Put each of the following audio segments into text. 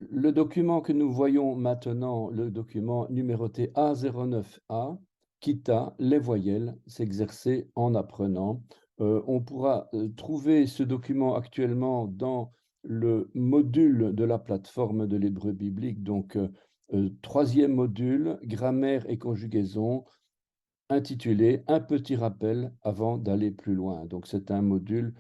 Le document que nous voyons maintenant, le document numéroté A09A, Kita, les voyelles, s'exercer en apprenant. On pourra trouver ce document actuellement dans le module de la plateforme de l'hébreu biblique, donc troisième module, grammaire et conjugaison, intitulé Un petit rappel avant d'aller plus loin. Donc c'est un module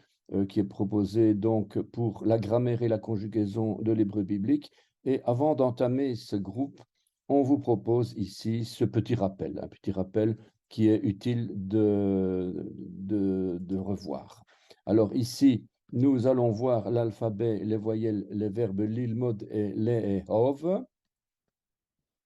qui est proposé donc pour la grammaire et la conjugaison de l'hébreu biblique. Et avant d'entamer ce groupe, on vous propose ici ce petit rappel, un petit rappel qui est utile de revoir. Alors ici, nous allons voir l'alphabet, les voyelles, les verbes lilmod et le'ehov.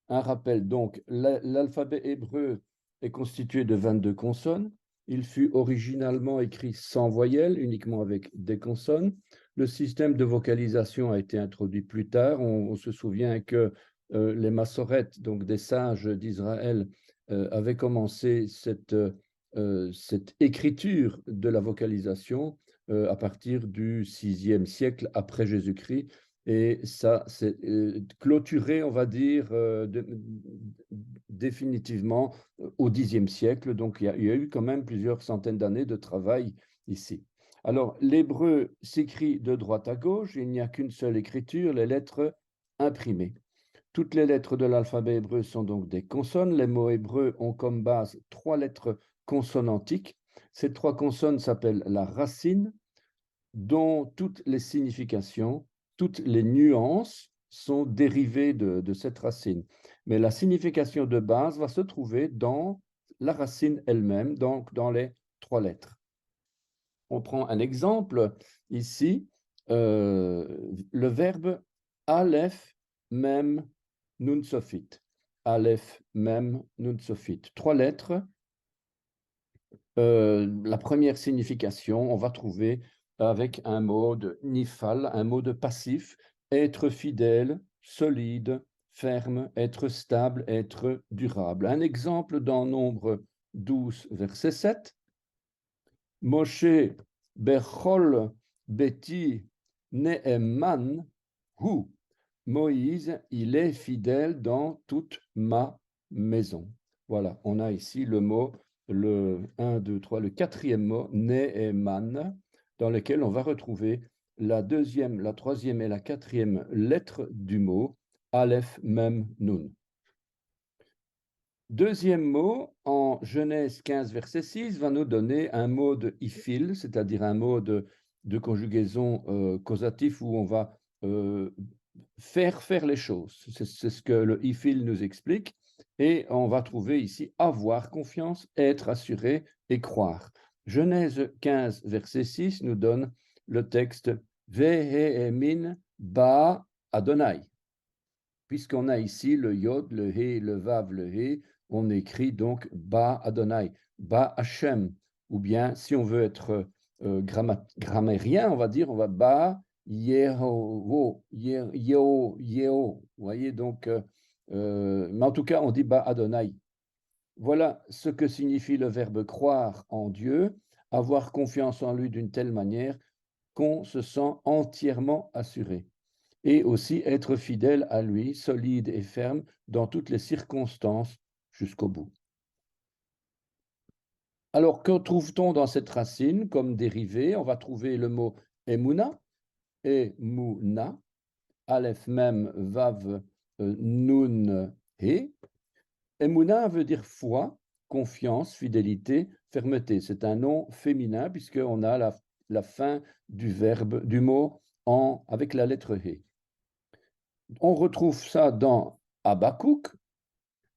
Un rappel, donc, l'alphabet hébreu est constitué de 22 consonnes. Il fut originalement écrit sans voyelles, uniquement avec des consonnes. Le système de vocalisation a été introduit plus tard. On se souvient que les massorètes, donc des sages d'Israël, avaient commencé cette écriture de la vocalisation à partir du 6e siècle après Jésus-Christ. Et ça, c'est clôturé, on va dire, définitivement au Xe siècle. Donc, il y a eu quand même plusieurs centaines d'années de travail ici. Alors, l'hébreu s'écrit de droite à gauche. Il n'y a qu'une seule écriture, les lettres imprimées. Toutes les lettres de l'alphabet hébreu sont donc des consonnes. Les mots hébreux ont comme base 3 lettres consonantiques. Ces 3 consonnes s'appellent la racine, dont toutes les significations, toutes les nuances sont dérivées de cette racine. Mais la signification de base va se trouver dans la racine elle-même, donc dans les 3 lettres. On prend un exemple ici, le verbe Aleph, Mem, Nun, Sofit. Aleph, Mem, Nun, Sofit. 3 lettres. La première signification, on va trouver avec un mot de nifal, un mot de passif, être fidèle, solide, ferme, être stable, être durable. Un exemple dans Nombre 12, verset 7. Moshe bechol beti ne'eman hu. Moïse, il est fidèle dans toute ma maison. Voilà, on a ici le mot, le 1, 2, 3, le quatrième mot, ne'eman, dans lequel on va retrouver la deuxième, la troisième et la quatrième lettre du mot, Aleph, Mem, Nun. Deuxième mot, en Genèse 15, verset 6, va nous donner un mot de ifil, c'est-à-dire un mot de conjugaison causatif où on va faire les choses. C'est ce que le ifil nous explique. Et on va trouver ici avoir confiance, être assuré et croire. Genèse 15, verset 6 nous donne le texte Vehemin ba Adonai. Puisqu'on a ici le yod, le he, le vav, le he, on écrit donc ba Adonai, ba Hashem. Ou bien, si on veut être grammairien, on va dire, on va ba Yeho, Yeho, Yeho. Vous voyez, donc, mais en tout cas, on dit ba Adonai. Voilà ce que signifie le verbe croire en Dieu, avoir confiance en lui d'une telle manière qu'on se sent entièrement assuré. Et aussi être fidèle à lui, solide et ferme dans toutes les circonstances jusqu'au bout. Alors, que trouve-t-on dans cette racine comme dérivé? On va trouver le mot emuna, emuna, aleph mem vav nun he. Emuna veut dire foi, confiance, fidélité, fermeté. C'est un nom féminin puisqu'on a la fin du verbe, du mot avec la lettre he. On retrouve ça dans Habakkuk,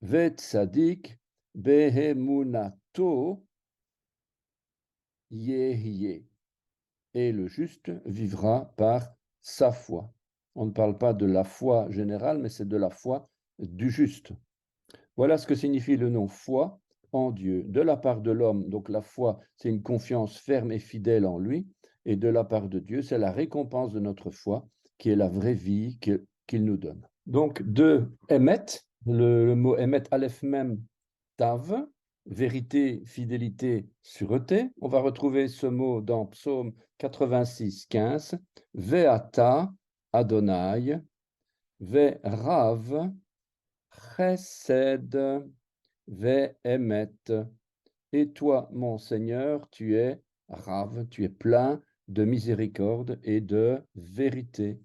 Vet Tzadik Behemunato Yehye. Et le juste vivra par sa foi. On ne parle pas de la foi générale, mais c'est de la foi du juste. Voilà ce que signifie le nom foi en Dieu. De la part de l'homme, donc la foi, c'est une confiance ferme et fidèle en lui. Et de la part de Dieu, c'est la récompense de notre foi, qui est la vraie vie qu'il nous donne. Donc, de Emet, le mot Emet, Aleph Mem, Tav, vérité, fidélité, sûreté. On va retrouver ce mot dans Psaume 86, 15. Veata, Adonai, Ve'rav, chesed, ve'emet. Et toi, mon Seigneur, tu es Rav, tu es plein de miséricorde et de vérité.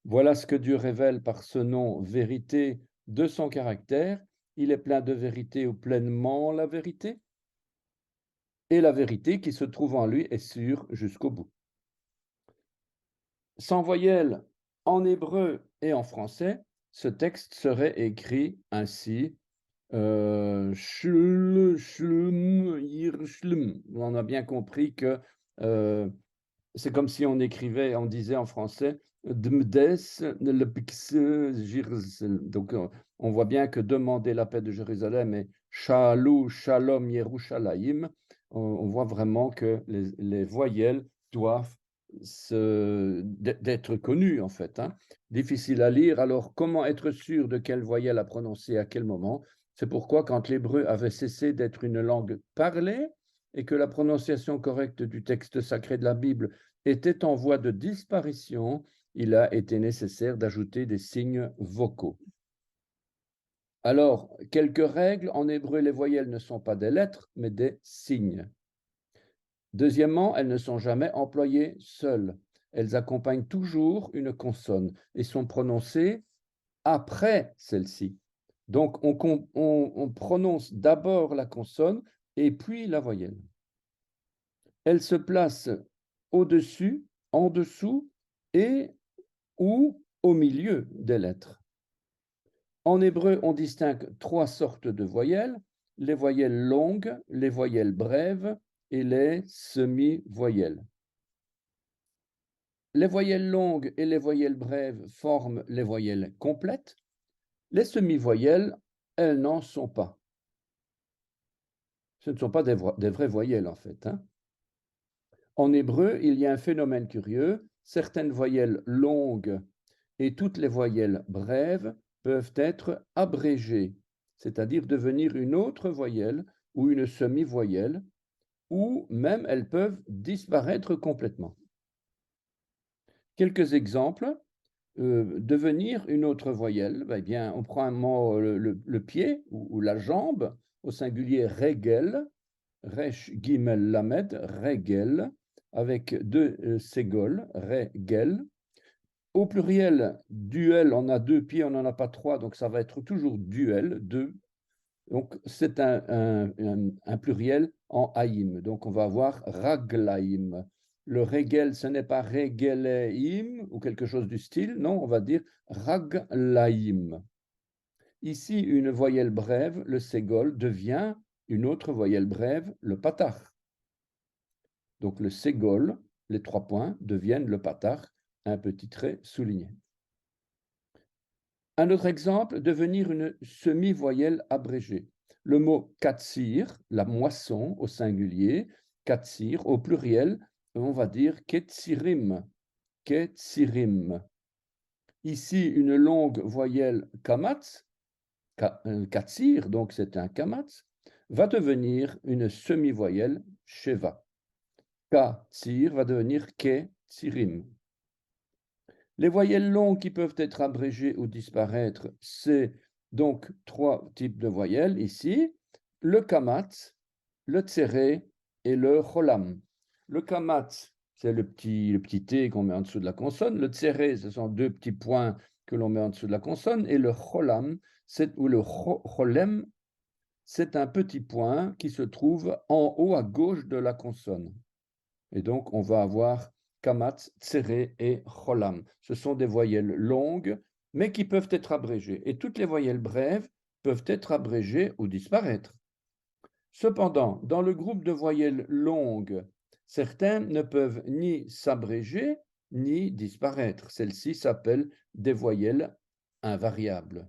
Voilà ce que Dieu révèle par ce nom vérité de son caractère. Il est plein de vérité ou pleinement la vérité. Et la vérité qui se trouve en lui est sûre jusqu'au bout. Sans voyelle en hébreu et en français, ce texte serait écrit ainsi. Shlum, shlum, yir, shlum. On a bien compris que c'est comme si on écrivait, on disait en français Dmdes, le pix, Jérusalem. Donc on voit bien que demander la paix de Jérusalem est Shalom, Shalom, Yerushalayim. On voit vraiment que les voyelles doivent d'être connues en fait. Hein. Difficile à lire. Alors comment être sûr de quelle voyelle à prononcer à quel moment? C'est pourquoi quand l'hébreu avait cessé d'être une langue parlée et que la prononciation correcte du texte sacré de la Bible était en voie de disparition, il a été nécessaire d'ajouter des signes vocaux. Alors, quelques règles. En hébreu, les voyelles ne sont pas des lettres, mais des signes. Deuxièmement, elles ne sont jamais employées seules. Elles accompagnent toujours une consonne et sont prononcées après celle-ci. Donc, on prononce d'abord la consonne et puis la voyelle. Elles se placent au-dessus, en dessous et ou au milieu des lettres. En hébreu, on distingue trois sortes de voyelles, les voyelles longues, les voyelles brèves et les semi-voyelles. Les voyelles longues et les voyelles brèves forment les voyelles complètes. Les semi-voyelles, elles n'en sont pas. Ce ne sont pas des vraies voyelles en fait. Hein. En hébreu, il y a un phénomène curieux. Certaines voyelles longues et toutes les voyelles brèves peuvent être abrégées, c'est-à-dire devenir une autre voyelle ou une semi-voyelle, ou même elles peuvent disparaître complètement. Quelques exemples. Devenir une autre voyelle, eh bien, on prend un mot, le pied ou la jambe, au singulier regel, resh gimel lamed, regel, avec deux ségoles, regel. Au pluriel, duel, on a deux pieds, on n'en a pas trois, donc ça va être toujours duel, deux. Donc c'est un pluriel en haïm. Donc on va avoir raglaïm. Le regel, ce n'est pas regeleim ou quelque chose du style, non, on va dire raglaïm. Ici, une voyelle brève, le ségol, devient une autre voyelle brève, le patar. Donc le ségol, les trois points, deviennent le patar, un petit trait souligné. Un autre exemple, devenir une semi-voyelle abrégée. Le mot katsir, la moisson au singulier, katsir au pluriel, on va dire ketsirim, ketsirim. Ici, une longue voyelle kamatz, katsir, donc c'est un kamatz, va devenir une semi-voyelle sheva. Katsir va devenir ketsirim. Les voyelles longues qui peuvent être abrégées ou disparaître, c'est donc trois types de voyelles ici, le kamatz, le tséré et le cholam. Le kamatz, c'est le petit T qu'on met en dessous de la consonne. Le tséré, ce sont deux petits points que l'on met en dessous de la consonne. Et le cholam, ou le cholem, c'est un petit point qui se trouve en haut à gauche de la consonne. Et donc, on va avoir kamatz, tséré et cholam. Ce sont des voyelles longues, mais qui peuvent être abrégées. Et toutes les voyelles brèves peuvent être abrégées ou disparaître. Cependant, dans le groupe de voyelles longues, certaines ne peuvent ni s'abréger ni disparaître. Celles-ci s'appellent des voyelles invariables.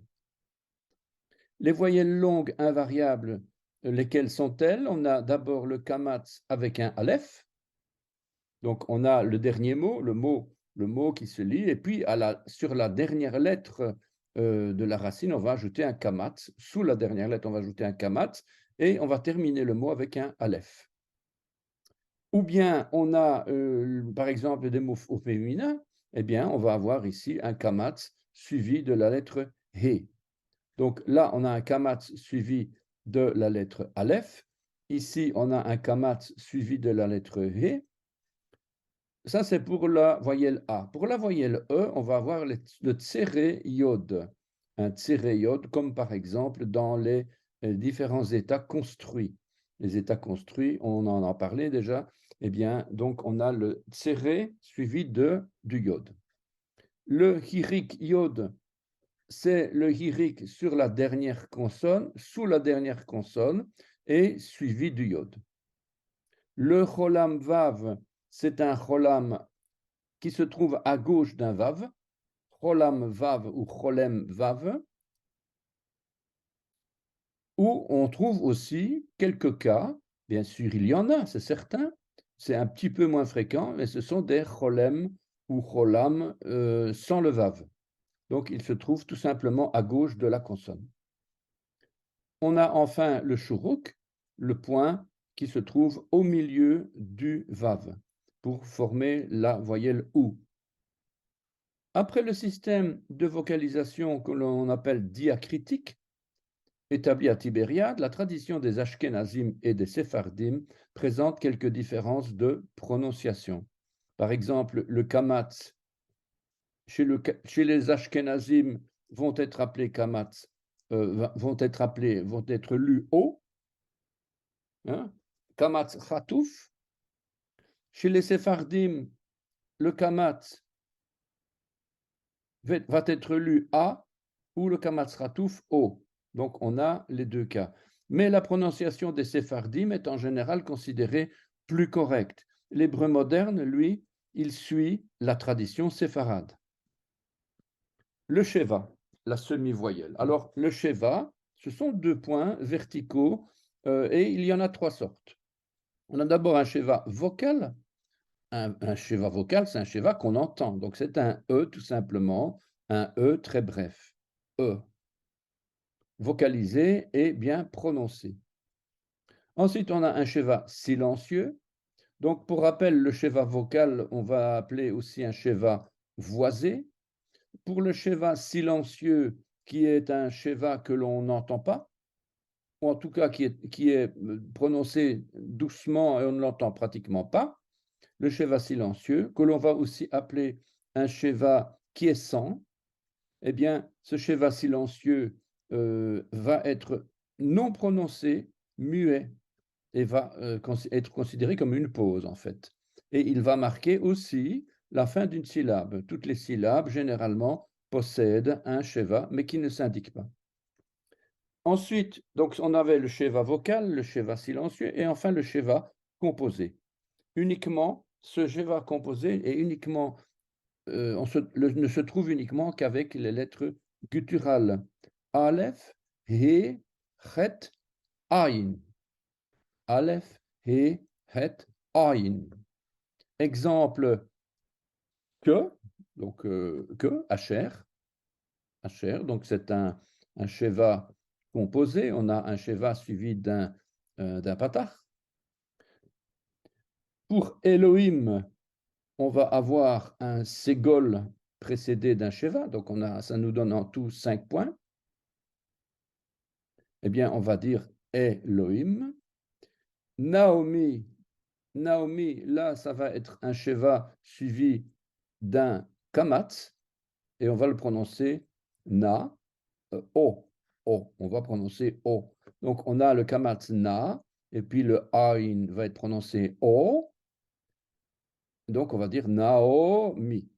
Les voyelles longues invariables, lesquelles sont-elles? On a d'abord le kamatz avec un aleph. Donc, on a le dernier mot, le mot qui se lit, et puis sur la dernière lettre de la racine, on va ajouter un kamatz. Sous la dernière lettre, on va ajouter un kamatz, et on va terminer le mot avec un aleph. Ou bien, on a, par exemple, des mots au féminin, eh bien, on va avoir ici un kamatz suivi de la lettre He. Donc là, on a un kamatz suivi de la lettre Aleph. Ici, on a un kamatz suivi de la lettre He. Ça, c'est pour la voyelle A. Pour la voyelle E, on va avoir le tséré yod. Un tséré yod, comme par exemple dans les différents états construits. Les états construits, on en a parlé déjà. Eh bien, donc, on a le tséré suivi du yod. Le hirik yod, c'est le hirik sur la dernière consonne, sous la dernière consonne, et suivi du yod. Le cholam vav, c'est un cholam qui se trouve à gauche d'un vav, cholam vav ou cholem vav, où on trouve aussi quelques cas, bien sûr il y en a, c'est certain, c'est un petit peu moins fréquent, mais ce sont des cholem ou cholam sans le vav. Donc il se trouve tout simplement à gauche de la consonne. On a enfin le shuruk, le point qui se trouve au milieu du vav, pour former la voyelle ou. Après le système de vocalisation que l'on appelle diacritique, établi à Tibériade, la tradition des Ashkénazim et des Séphardim présente quelques différences de prononciation. Par exemple, le kamatz, chez les Ashkénazim, vont être appelés kamatz, vont être lus haut, hein, kamatz chatouf. Chez les Séphardim, le kamatz va être lu A ou le kamatz chatouf haut. Donc, on a les deux cas. Mais la prononciation des séphardim est en général considérée plus correcte. L'hébreu moderne, lui, il suit la tradition séfarade. Le sheva, la semi-voyelle. Alors, le sheva, ce sont deux points verticaux et il y en a trois sortes. On a d'abord un sheva vocal. Un sheva vocal, c'est un sheva qu'on entend. Donc, c'est un E tout simplement, un E très bref. E. Vocalisé et bien prononcé. Ensuite, on a un sheva silencieux. Donc, pour rappel, le sheva vocal, on va appeler aussi un sheva voisé. Pour le sheva silencieux, qui est un sheva que l'on n'entend pas, ou en tout cas qui est prononcé doucement et on ne l'entend pratiquement pas, le sheva silencieux, que l'on va aussi appeler un sheva quiescent, eh bien, ce sheva silencieux va être non prononcé, muet, et va être considéré comme une pause, en fait. Et il va marquer aussi la fin d'une syllabe. Toutes les syllabes, généralement, possèdent un sheva, mais qui ne s'indique pas. Ensuite, donc, on avait le sheva vocal, le sheva silencieux, et enfin le sheva composé. Uniquement, ce sheva composé est uniquement, ne se trouve uniquement qu'avec les lettres gutturales. Aleph, He, Chet, Aïn. Aleph, He, Het, Aïn. Exemple que, donc que, Asher, donc c'est un sheva composé, on a un sheva suivi d'un patach. Pour Elohim, on va avoir un ségol précédé d'un sheva, donc ça nous donne en tout 5 points. Eh bien, on va dire Elohim. Naomi, là, ça va être un sheva suivi d'un kamatz, et on va le prononcer na, o, on va prononcer o. Donc, on a le kamatz na, et puis le aïn va être prononcé o, donc on va dire Naomi.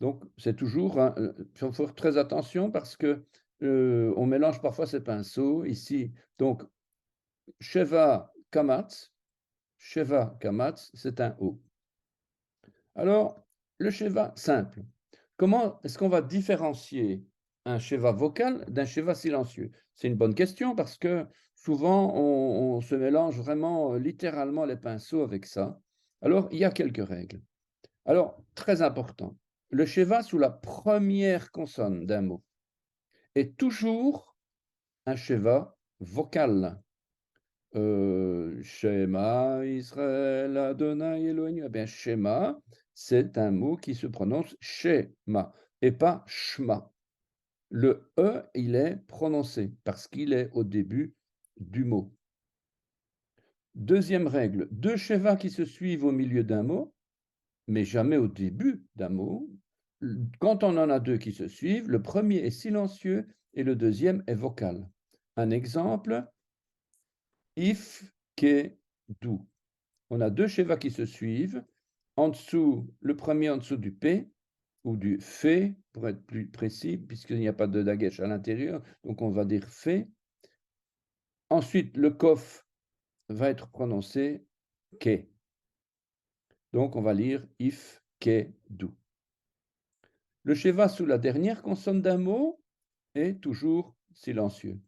Donc, c'est toujours, il faut faire très attention parce que on mélange parfois ces pinceaux ici. Donc, sheva kamatz, c'est un O. Alors, le sheva simple. Comment est-ce qu'on va différencier un sheva vocal d'un sheva silencieux? C'est une bonne question parce que souvent, on se mélange vraiment littéralement les pinceaux avec ça. Alors, il y a quelques règles. Alors, très important, le sheva sous la première consonne d'un mot est toujours un sheva vocal. Shema Israël Adonai Elohim. Eh bien, Shema, c'est un mot qui se prononce Shema. et pas Shema. Le E, il est prononcé parce qu'il est au début du mot. Deuxième règle, deux Sheva qui se suivent au milieu d'un mot, mais jamais au début d'un mot. Quand on en a deux qui se suivent, le premier est silencieux et le deuxième est vocal. Un exemple, if, ke, du. On a deux Sheva qui se suivent, en dessous, le premier en dessous du P, ou du fait, pour être plus précis, puisqu'il n'y a pas de dagesh à l'intérieur, donc on va dire fait. Ensuite, le kof va être prononcé ke. Donc on va lire if, ke, du. Le sheva sous la dernière consonne d'un mot est toujours silencieux.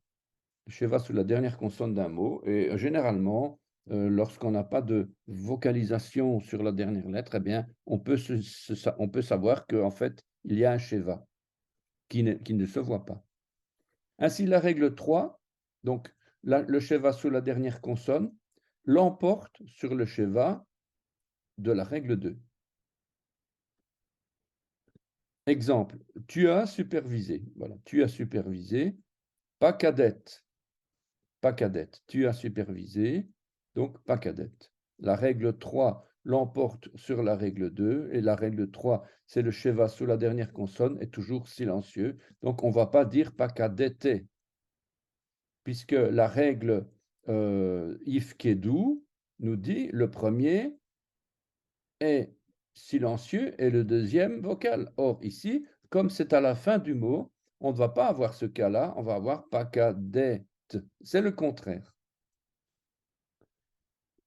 Le sheva sous la dernière consonne d'un mot, et généralement, lorsqu'on n'a pas de vocalisation sur la dernière lettre, eh bien, on peut savoir qu'en fait, il y a un sheva qui ne se voit pas. Ainsi, la règle 3, donc le sheva sous la dernière consonne, l'emporte sur le sheva de la règle 2. Exemple, tu as supervisé. Voilà, tu as supervisé, pas cadette, pas cadette. Tu as supervisé, donc pas cadette. La règle 3 l'emporte sur la règle 2, et la règle 3, c'est le sheva sous la dernière consonne, est toujours silencieux. Donc, on ne va pas dire pas cadette, puisque la règle if kedu nous dit le premier est silencieux et le deuxième vocal. Or, ici, comme c'est à la fin du mot, on ne va pas avoir ce cas-là, on va avoir pakadet. C'est le contraire.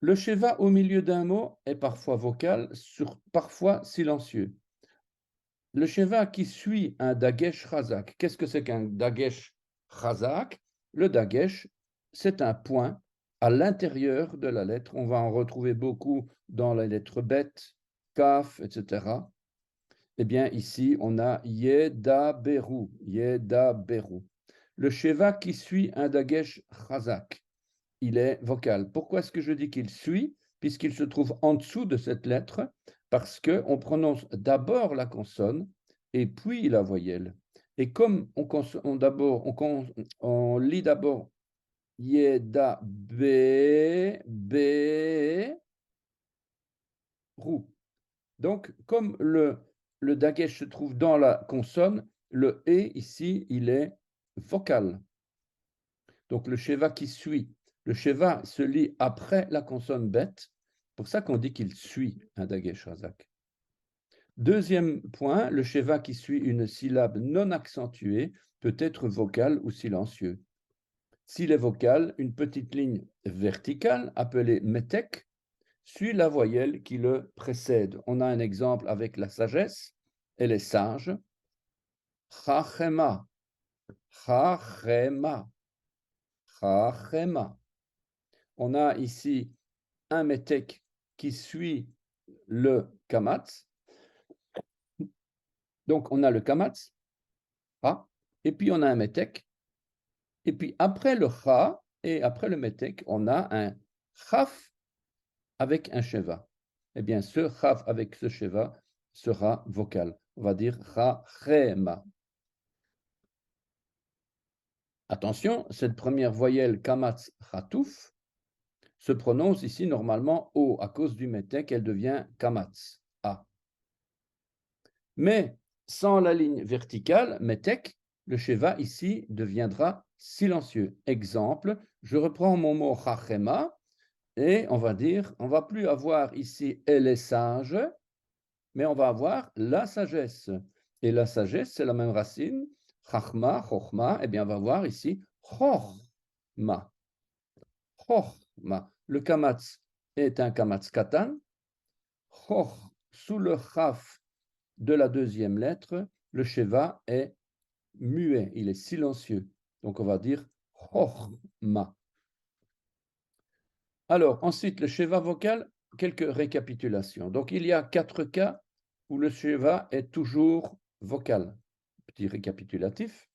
Le sheva au milieu d'un mot est parfois vocal, parfois silencieux. Le sheva qui suit un dagesh chazak. Qu'est-ce que c'est qu'un dagesh chazak? Le dagesh, c'est un point à l'intérieur de la lettre. On va en retrouver beaucoup dans la lettre bet, kaf, etc. Eh bien, ici, on a yedaberu, yedaberu. Le sheva qui suit un dagesh chazak, il est vocal. Pourquoi est-ce que je dis qu'il suit? Puisqu'il se trouve en dessous de cette lettre, parce qu'on prononce d'abord la consonne et puis la voyelle. Et comme on lit d'abord yeda be rou. Donc, comme le dagesh se trouve dans la consonne, le e ici, il est vocal. Donc, le sheva qui suit. Le sheva se lit après la consonne bête. C'est pour ça qu'on dit qu'il suit un dagesh razak. Deuxième point, le sheva qui suit une syllabe non accentuée peut être vocal ou silencieux. S'il est vocal, une petite ligne verticale appelée metek suit la voyelle qui le précède. On a un exemple avec la sagesse, elle est sage. Chachema, chachema, chachema. On a ici un metek qui suit le kamatz. Donc, on a le kamatz, ha, et puis on a un metek. Et puis après le cha et après le metek, on a un chaf avec un sheva. Eh bien, ce chaf avec ce sheva sera vocal. On va dire chachema. Attention, cette première voyelle kamatz chatouf se prononce ici normalement O. À cause du metek, elle devient kamatz, A. Mais sans la ligne verticale, metek, le sheva ici deviendra silencieux. Exemple, je reprends mon mot chachema et on va dire, on va plus avoir ici elle est sage, mais on va avoir la sagesse. Et la sagesse, c'est la même racine, chachma, chochma, et bien on va voir ici chochma. Chochma. Le kamatz est un kamatz katan. Choch, sous le chaf de la deuxième lettre, le sheva est muet, il est silencieux. Donc on va dire chochma. Alors, ensuite, le sheva vocal, quelques récapitulations. Donc, il y a 4 cas où le sheva est toujours vocal. Petit récapitulatif.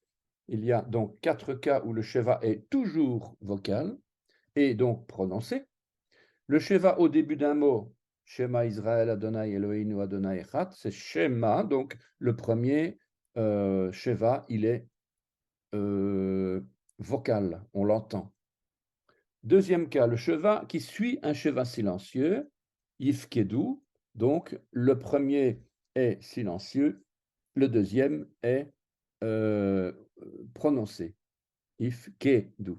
Il y a donc 4 cas où le sheva est toujours vocal et donc prononcé. Le sheva au début d'un mot, Shema Israël Adonai Eloheinu Adonai Echad, c'est Shema, donc le premier Sheva, il est vocal, on l'entend. Deuxième cas, le Sheva qui suit un Sheva silencieux, Yifkedu, donc le premier est silencieux, le deuxième est prononcé, Yifkedu.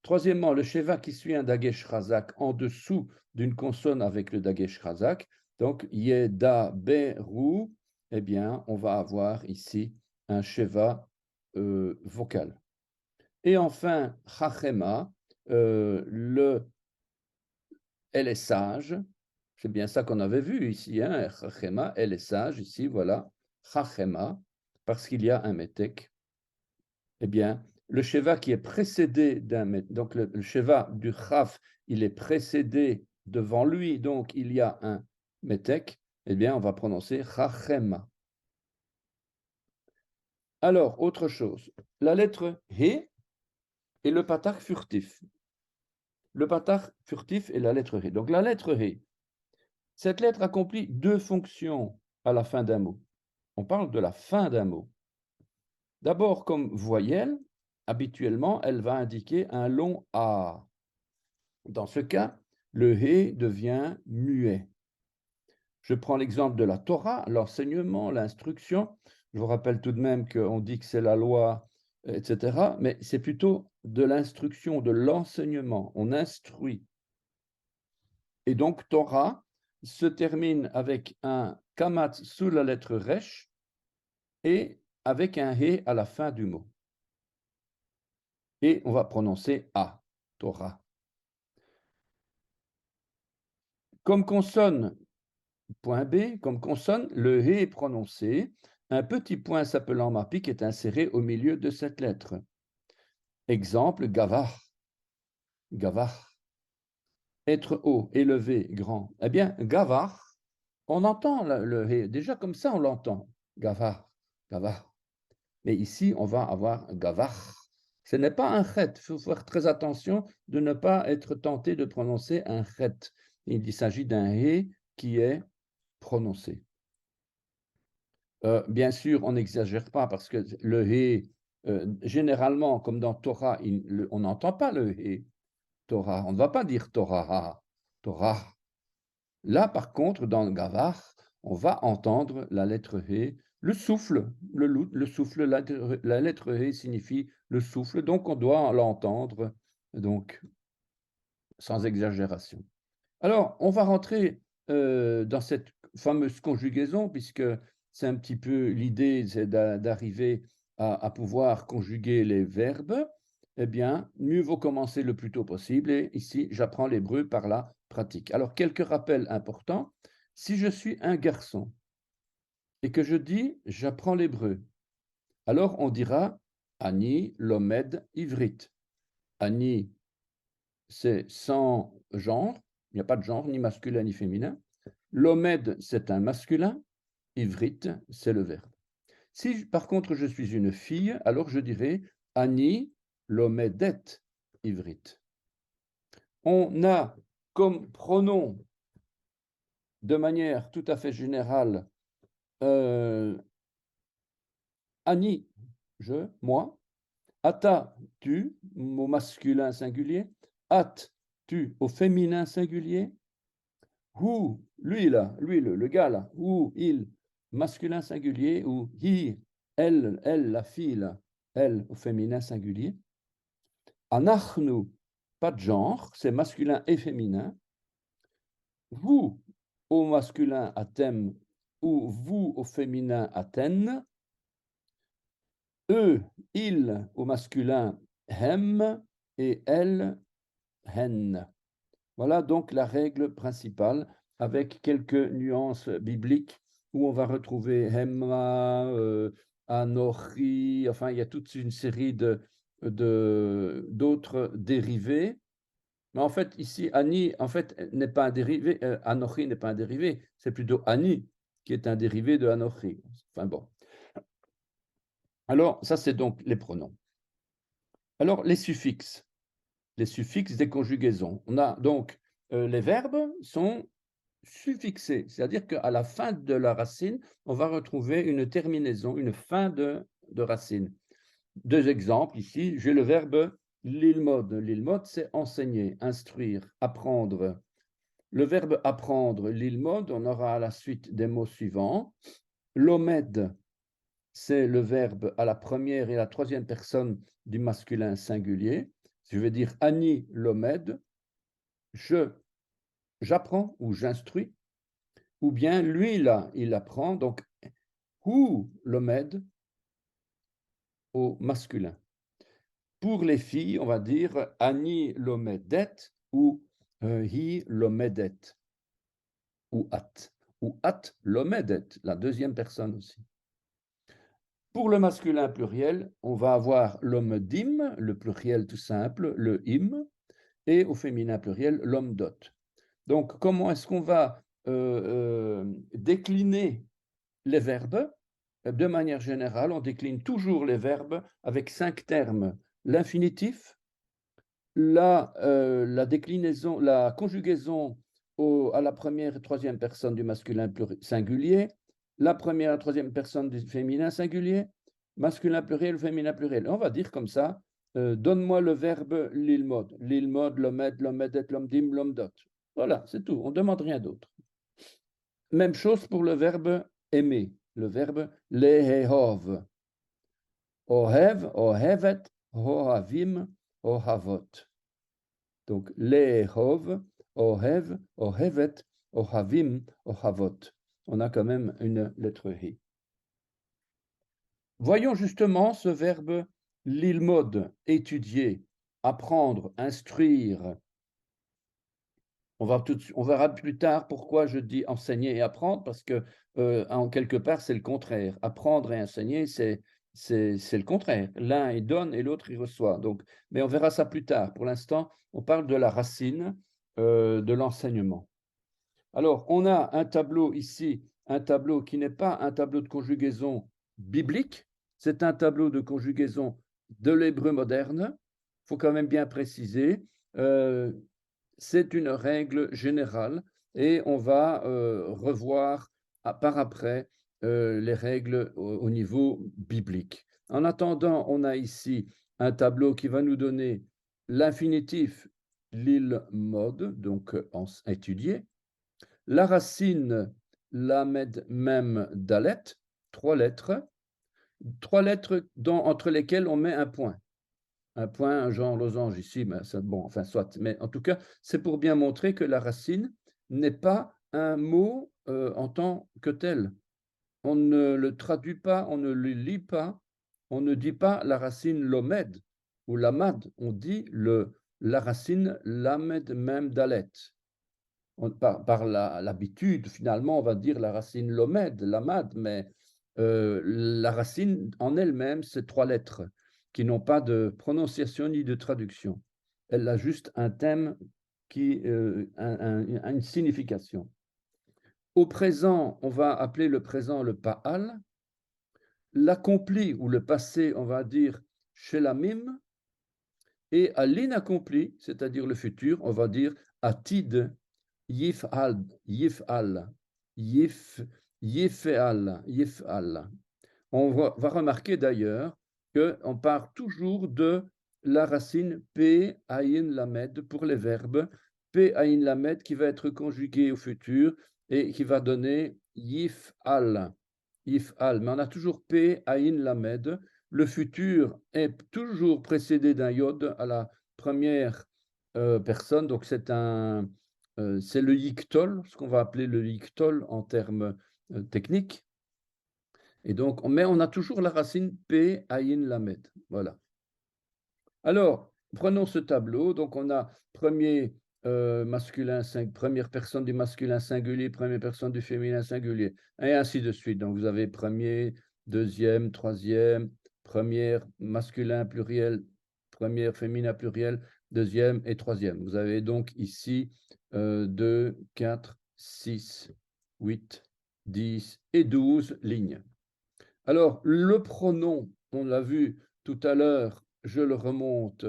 Troisièmement, le Sheva qui suit un Dagesh Chazak en dessous d'une consonne avec le Dagesh Chazak, donc Yeda Beru, eh bien, on va avoir ici un Sheva vocal. Et enfin, Chachema, elle est sage, c'est bien ça qu'on avait vu ici, hein, Chachema, elle est sage, ici, voilà, Chachema, parce qu'il y a un métek. Eh bien, le Sheva qui est précédé d'un métek, donc le Sheva du Chaf, il est précédé devant lui, donc il y a un métek, eh bien, on va prononcer Chachema. Alors, autre chose, la lettre He et le patach furtif. Le patach furtif est la lettre He. Donc, la lettre He, cette lettre accomplit deux fonctions à la fin d'un mot. On parle de la fin d'un mot. D'abord, comme voyelle, habituellement, elle va indiquer un long A. Dans ce cas, le He devient muet. Je prends l'exemple de la Torah, l'enseignement, l'instruction. Je vous rappelle tout de même qu'on dit que c'est la loi, etc. Mais c'est plutôt de l'instruction, de l'enseignement. On instruit. Et donc, Torah se termine avec un kamat sous la lettre resh et avec un he à la fin du mot. Et on va prononcer A, Torah. Comme consonne, point B, comme consonne, le he est prononcé. Un petit point s'appelant mapik est inséré au milieu de cette lettre. Exemple, gavar. Gavar. Être haut, élevé, grand. Eh bien, gavar, on entend le he. Déjà comme ça, on l'entend. Gavar, gavar. Mais ici, on va avoir gavar. Ce n'est pas un chet. Il faut faire très attention de ne pas être tenté de prononcer un chet. Il s'agit d'un he qui est prononcé. Bien sûr, on n'exagère pas parce que le he, généralement, comme dans Torah, on n'entend pas le he. Torah, on ne va pas dire Torah, Torah. Là, par contre, dans le gavar, on va entendre la lettre he, le souffle, le souffle, la lettre he signifie le souffle, donc on doit l'entendre, donc sans exagération. Alors, on va rentrer dans cette fameuse conjugaison, puisque c'est un petit peu l'idée, c'est d'arriver à pouvoir conjuguer les verbes. Eh bien, mieux vaut commencer le plus tôt possible. Et ici, j'apprends l'hébreu par la pratique. Alors, quelques rappels importants. Si je suis un garçon et que je dis j'apprends l'hébreu, alors on dira Ani lomed ivrit. Ani, c'est sans genre, il n'y a pas de genre, ni masculin ni féminin. Lomed, c'est un masculin. Ivrit, c'est le verbe. Si par contre je suis une fille, alors je dirais Ani lomedet ivrit. On a comme pronom de manière tout à fait générale Ani, je, moi. Ata, tu, au masculin singulier. At, tu, au féminin singulier. Hu, lui là, lui le gars là. Ou il, masculin singulier. Ou hi, elle, la fille là. Elle, au féminin singulier. Anachnu, pas de genre, c'est masculin et féminin. Vous, au masculin, atem, ou vous, au féminin, aten. Eux, ils, au masculin, hem, et elles, hen. Voilà donc la règle principale, avec quelques nuances bibliques où on va retrouver hemma, anochi, enfin il y a toute une série d'autres dérivés. Mais en fait, ici, ani, en fait, n'est pas un dérivé, anochi n'est pas un dérivé, c'est plutôt ani qui est un dérivé de anochi. Enfin bon. Alors, ça, c'est donc les pronoms. Alors, les suffixes des conjugaisons. On a donc les verbes sont suffixé, c'est-à-dire qu'à la fin de la racine, on va retrouver une terminaison, une fin de racine. Deux exemples ici, j'ai le verbe lilmod. Lilmod, c'est enseigner, instruire, apprendre. Le verbe apprendre, lilmod, on aura à la suite des mots suivants. Lomed, c'est le verbe à la première et la troisième personne du masculin singulier. Je vais dire Ani lomed, j'apprends ou j'instruis, ou bien lui là, il apprend, donc hu lomed au masculin. Pour les filles, on va dire Ani lomedet ou hi lomedet ou at lomedet, la deuxième personne aussi. Pour le masculin pluriel, on va avoir l'homme-dim, le pluriel tout simple, le im, et au féminin pluriel, l'homme-dot. Donc, comment est-ce qu'on va décliner les verbes? De manière générale, on décline toujours les verbes avec 5 termes. L'infinitif, la déclinaison, la conjugaison à la première et troisième personne du masculin singulier, la première et la troisième personne du féminin singulier, masculin pluriel, féminin pluriel. On va dire comme ça, donne-moi le verbe l'ilmod, l'ilmod, l'omed, l'omedet, l'omdim, l'omdot. Voilà, c'est tout, on ne demande rien d'autre. Même chose pour le verbe aimer, le verbe lehehov. Ohev, ohevet, ohavim, ohavot. Donc, lehov, ohev, ohevet, ohavim, ohavot. On a quand même une lettre hi. Voyons justement ce verbe lilmod, étudier, apprendre, instruire. On verra plus tard pourquoi je dis enseigner et apprendre, parce que en quelque part, c'est le contraire. Apprendre et enseigner, c'est le contraire. L'un il donne et l'autre il reçoit. Donc, mais on verra ça plus tard. Pour l'instant, on parle de la racine de l'enseignement. Alors, on a un tableau ici, un tableau qui n'est pas un tableau de conjugaison biblique, c'est un tableau de conjugaison de l'hébreu moderne. Il faut quand même bien préciser. C'est une règle générale et on va revoir par après les règles au niveau biblique. En attendant, on a ici un tableau qui va nous donner l'infinitif lil mode, donc étudié, la racine lamed mem dalet, trois lettres entre lesquelles on met un point. Un point, un genre losange ici, mais ça, bon, enfin, soit. Mais en tout cas, c'est pour bien montrer que la racine n'est pas un mot en tant que tel. On ne le traduit pas, on ne le lit pas, on ne dit pas la racine lomed ou lamad, on dit la racine lamed mem dalet. Par l'habitude, finalement, on va dire la racine lomed, lamad, mais la racine en elle-même, c'est trois lettres qui n'ont pas de prononciation ni de traduction. Elle a juste un thème qui a une signification. Au présent, on va appeler le présent le pa'al. L'accompli ou le passé, on va dire shelamim. Et à l'inaccompli, c'est-à-dire le futur, on va dire atid, yif'al, yif'al, yif'al, yif'al. On va remarquer d'ailleurs qu'on part toujours de la racine P, Aïn, Lamed pour les verbes. P, Aïn, Lamed qui va être conjugué au futur et qui va donner Yif'al. Yif'al. Mais on a toujours P, Aïn, Lamed. Le futur est toujours précédé d'un yod à la première personne. Donc c'est le yiktol, ce qu'on va appeler le yiktol en termes techniques. Et donc, mais on a toujours la racine P, Aïn, Lamed. Voilà. Alors, prenons ce tableau. Donc, on a premier masculin, première personne du masculin singulier, première personne du féminin singulier, et ainsi de suite. Donc, vous avez premier, deuxième, troisième, première masculin pluriel, première féminin pluriel, deuxième et troisième. Vous avez donc ici 2, 4, 6, 8, 10 et 12 lignes. Alors, le pronom, on l'a vu tout à l'heure, je le remonte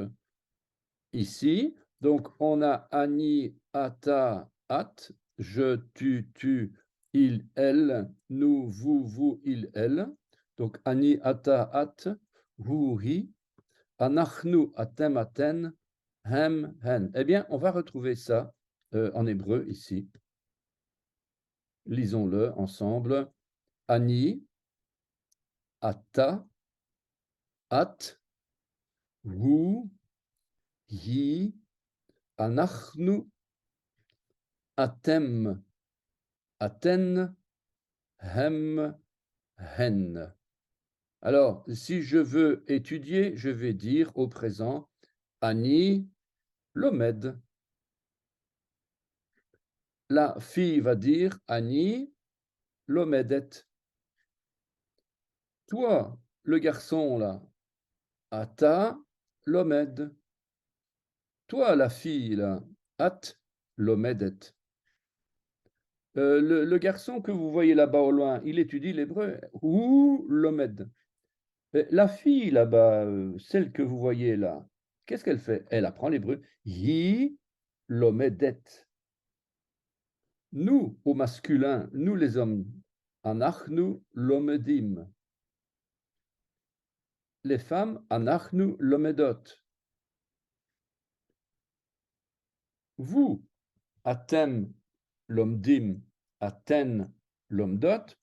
ici. Donc, on a ani, ata, at. je, tu, il, elle, nous, vous, il, elle. Donc, ani, ata, at, hu, hi, anachnu, atem, aten, hem, hen. Eh bien, on va retrouver ça en hébreu ici. Lisons-le ensemble. Ani, ata, at, hu, hi, anachnu, atem, aten, hem, hen. Alors, si je veux étudier, je vais dire au présent Ani lomed. La fille va dire Ani lomedet. Toi, le garçon là, Ata lomed. Toi, la fille là, At lomedet. Le garçon que vous voyez là-bas au loin, il étudie l'hébreu. Ou lomed. La fille là-bas, celle que vous voyez là, qu'est-ce qu'elle fait? Elle apprend l'hébreu. Hi lomedet. Nous, au masculin, nous les hommes, anachnu lomedim. Les femmes, anachnu lomedot. Vous, atem lomdim, aten lomdot,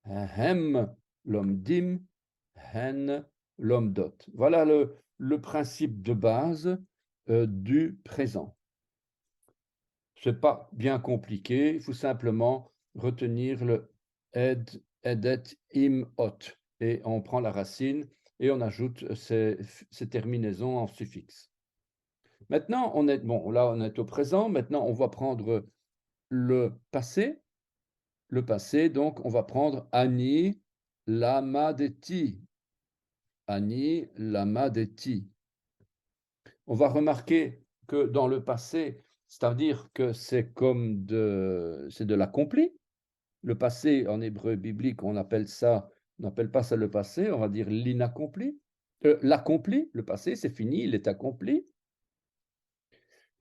hem lomdim, hen lomdot. Voilà le principe de base du présent. Ce n'est pas bien compliqué, il faut simplement retenir le ed, edet, im, ot. Et on prend la racine et on ajoute ces terminaisons en suffixe. Maintenant, on est au présent. Maintenant, on va prendre le passé. Le passé, donc, on va prendre ani lamadeti. Ani lamadeti. On va remarquer que dans le passé, c'est-à-dire que c'est de l'accompli. Le passé, en hébreu biblique, on n'appelle pas ça le passé, on va dire l'inaccompli. L'accompli, le passé, c'est fini, il est accompli.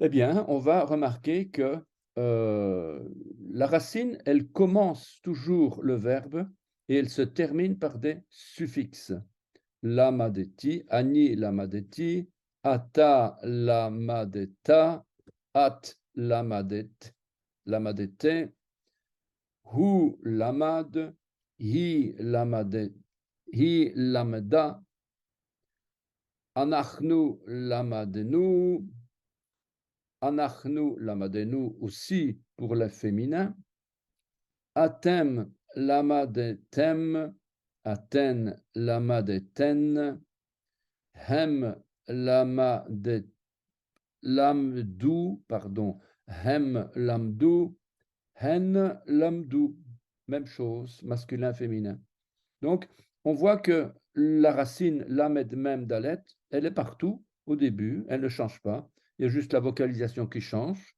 Eh bien, on va remarquer que la racine, elle commence toujours le verbe et elle se termine par des suffixes. Lamadeti, ani lamadeti, ata lamadeta, at lamadete, hu lamad, hi lamda, anachnu lamadenu, anachnu lamadenu aussi pour le féminin, atem lamadetem, aten lamadeten, hem lamdu, pardon, hem lamdu, hen lamdu. Même chose, masculin, féminin. Donc, on voit que la racine lamed mem dalet, elle est partout au début, elle ne change pas. Il y a juste la vocalisation qui change,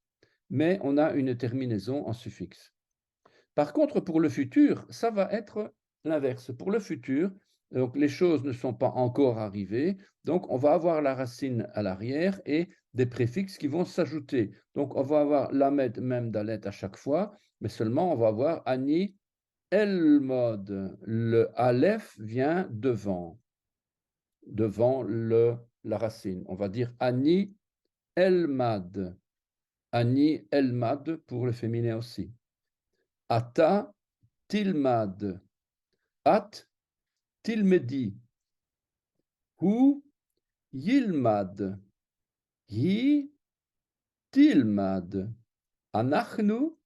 mais on a une terminaison en suffixe. Par contre, pour le futur, ça va être l'inverse. Pour le futur, donc les choses ne sont pas encore arrivées, donc on va avoir la racine à l'arrière et des préfixes qui vont s'ajouter. Donc on va avoir lamed mem dalet à chaque fois, mais seulement on va avoir ani elmod. Le aleph vient devant la racine. On va dire ani elmad. Ani elmad pour le féminin aussi. Ata tilmad. At tilmedi. Hu yilmad. Hi tilmad. Anachnu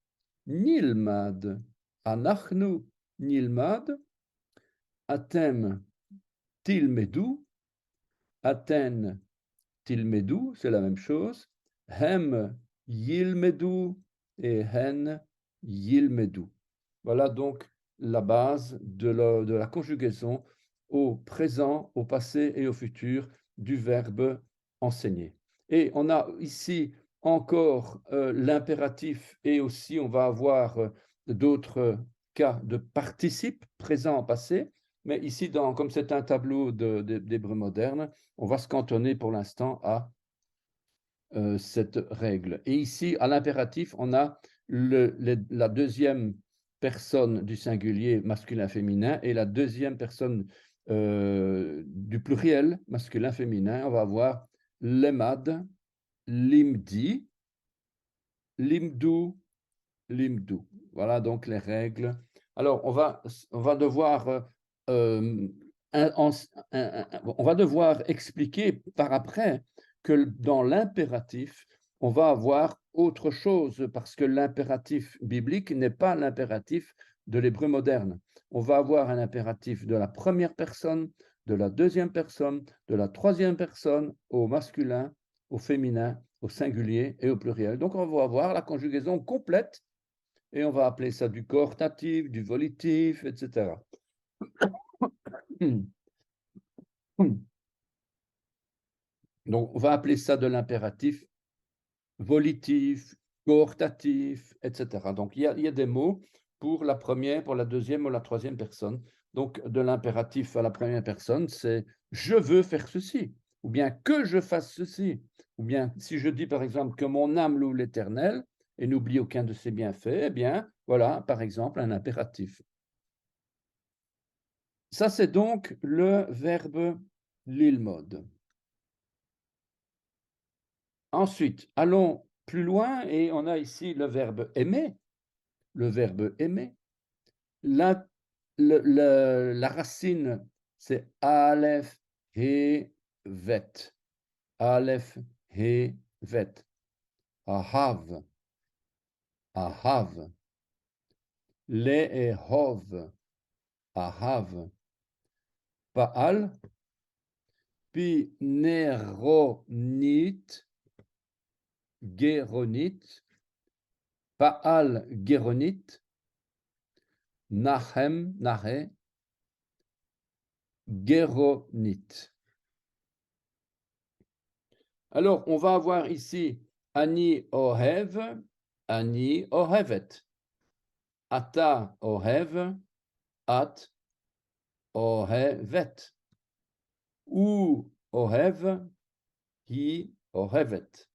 nilmad. Anachnu nilmad. Atem tilmedu. Aten tilmedu, c'est la même chose. Hem yilmedu et hen yilmedu. Voilà donc la base de la conjugaison au présent, au passé et au futur du verbe enseigner. Et on a ici encore l'impératif et aussi on va avoir d'autres cas de participe présent en passé. Mais ici, comme c'est un tableau d'hébreu moderne, on va se cantonner pour l'instant à cette règle. Et ici, à l'impératif, on a la deuxième personne du singulier masculin-féminin et la deuxième personne du pluriel masculin-féminin. On va avoir lemad, limdi, limdou, limdou. Voilà donc les règles. Alors, on va devoir on va devoir expliquer par après que dans l'impératif, on va avoir autre chose parce que l'impératif biblique n'est pas l'impératif de l'hébreu moderne. On va avoir un impératif de la première personne, de la deuxième personne, de la troisième personne au masculin, au féminin, au singulier et au pluriel. Donc, on va avoir la conjugaison complète et on va appeler ça du coortatif, du volitif, etc. Donc, on va appeler ça de l'impératif volitif, coortatif, etc. Donc, il y a des mots pour la première, pour la deuxième ou la troisième personne. Donc, de l'impératif à la première personne, c'est « je veux faire ceci » ou bien « que je fasse ceci » ou bien si je dis par exemple que mon âme loue l'Éternel et n'oublie aucun de ses bienfaits, eh bien, voilà, par exemple, un impératif. Ça, c'est donc le verbe lilmod. Ensuite, allons plus loin et on a ici le verbe aimer. Le verbe aimer. La racine, c'est aleph, he, vet. Aleph, he, vet. Ahav, ahav. Le'ehov, ahav. Pa'al, puis neronit, geronit. Pa'al, geronit. Nahem, nahe, geronit. Alors, on va avoir ici Ani ohev, Ani ohevet. Ata ohev, at ohevet. U ohev, hi ohevet.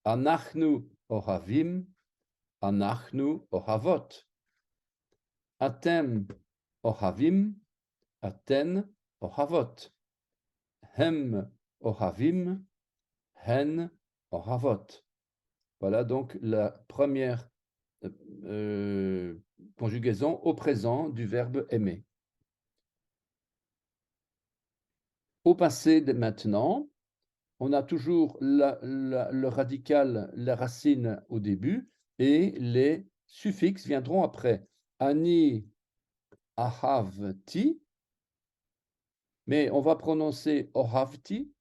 Anachnu ohavim, anachnu ohavot. Atem ohavim, aten ohavot. Hem ohavim, hen ohavot. Voilà donc la première conjugaison au présent du verbe aimer. Au passé de maintenant, on a toujours le radical, la racine au début et les suffixes viendront après. Ani ahavti, mais on va prononcer ohavti.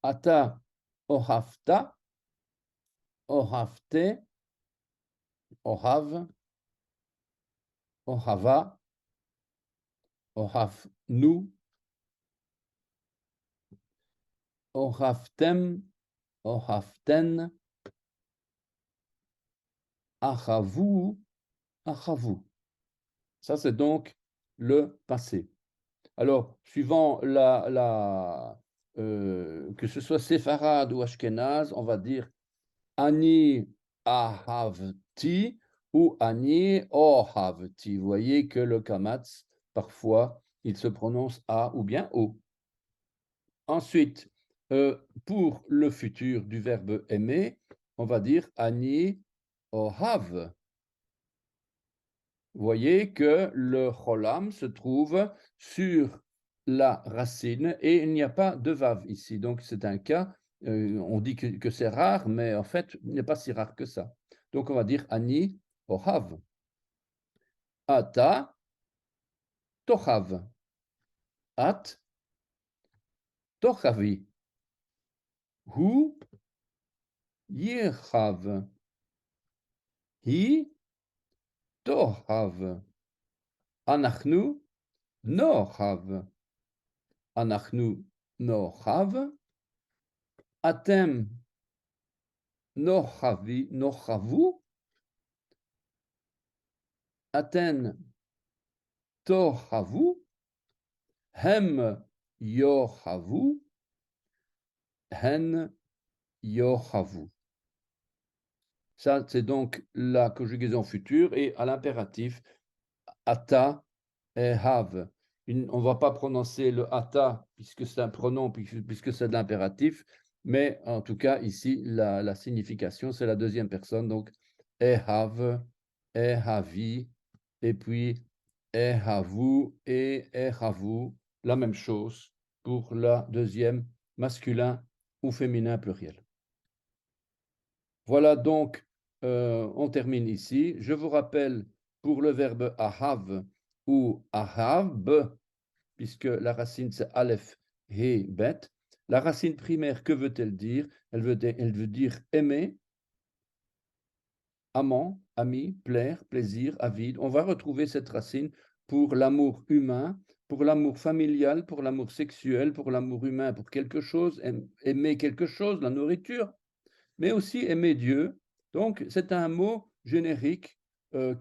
Ata ohavta, ohavte, ohav, ohava, ohavnu, ohavtem, ohavten, achavu, achavu. Ça, c'est donc le passé. Alors, suivant que ce soit séfarade ou ashkénaze, on va dire ani ahavti ou ani ohavti. Vous voyez que le kamatz, parfois, il se prononce a ou bien o. Ensuite, pour le futur du verbe aimer, on va dire ani ohav. Vous voyez que le cholam se trouve sur la racine et il n'y a pas de vav ici. Donc, c'est un cas, on dit que c'est rare, mais en fait, il n'est pas si rare que ça. Donc, on va dire ani ohav. Ata tochav. At tochavi. Hu yechav. Hi tohav. Anachnu nochav. Anachnu nochav. Atem nochavu. Aten tohavu. Hem yohavu, hen yohavu. Ça, c'est donc la conjugaison future et à l'impératif, ata et have. On ne va pas prononcer le ata puisque c'est un pronom, puisque c'est de l'impératif, mais en tout cas, ici, la signification, c'est la deuxième personne, donc have, havi, et puis havu et havu, la même chose pour la deuxième masculin ou féminin pluriel. Voilà donc, on termine ici. Je vous rappelle pour le verbe ahav ou ahab, puisque la racine c'est aleph, he, bet. La racine primaire, que veut-elle dire? Elle veut dire aimer, amant, ami, plaire, plaisir, avide. On va retrouver cette racine pour l'amour humain, pour l'amour familial, pour l'amour sexuel, pour l'amour humain, pour quelque chose, aimer quelque chose, la nourriture, mais aussi aimer Dieu. Donc, c'est un mot générique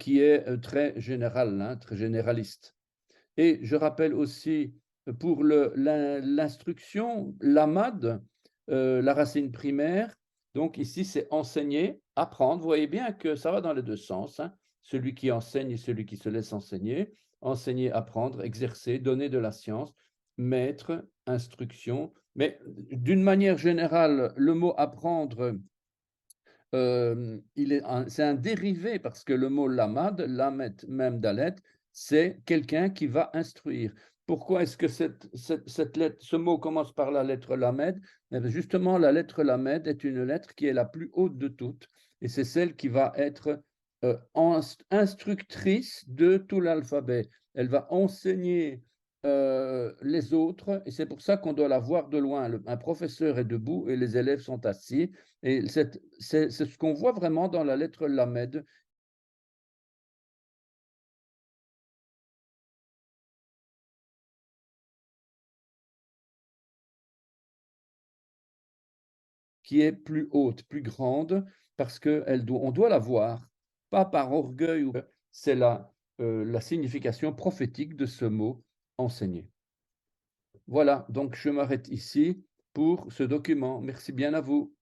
qui est très général, hein, très généraliste. Et je rappelle aussi pour l'instruction, l'amad, la racine primaire, donc ici c'est enseigner, apprendre. Vous voyez bien que ça va dans les deux sens, hein, celui qui enseigne et celui qui se laisse enseigner. Enseigner, apprendre, exercer, donner de la science, maître, instruction. Mais d'une manière générale, le mot apprendre, c'est un dérivé parce que le mot lamad, lamet, même dalet, c'est quelqu'un qui va instruire. Pourquoi est-ce que cette lettre, ce mot commence par la lettre lamed? Justement, la lettre lamed est une lettre qui est la plus haute de toutes et c'est celle qui va être instructrice de tout l'alphabet. Elle va enseigner les autres et c'est pour ça qu'on doit la voir de loin. Un professeur est debout et les élèves sont assis. Et c'est ce qu'on voit vraiment dans la lettre lamed, qui est plus haute, plus grande, parce qu'on doit la voir, pas par orgueil, c'est la signification prophétique de ce mot enseigner. Voilà, donc je m'arrête ici pour ce document. Merci bien à vous.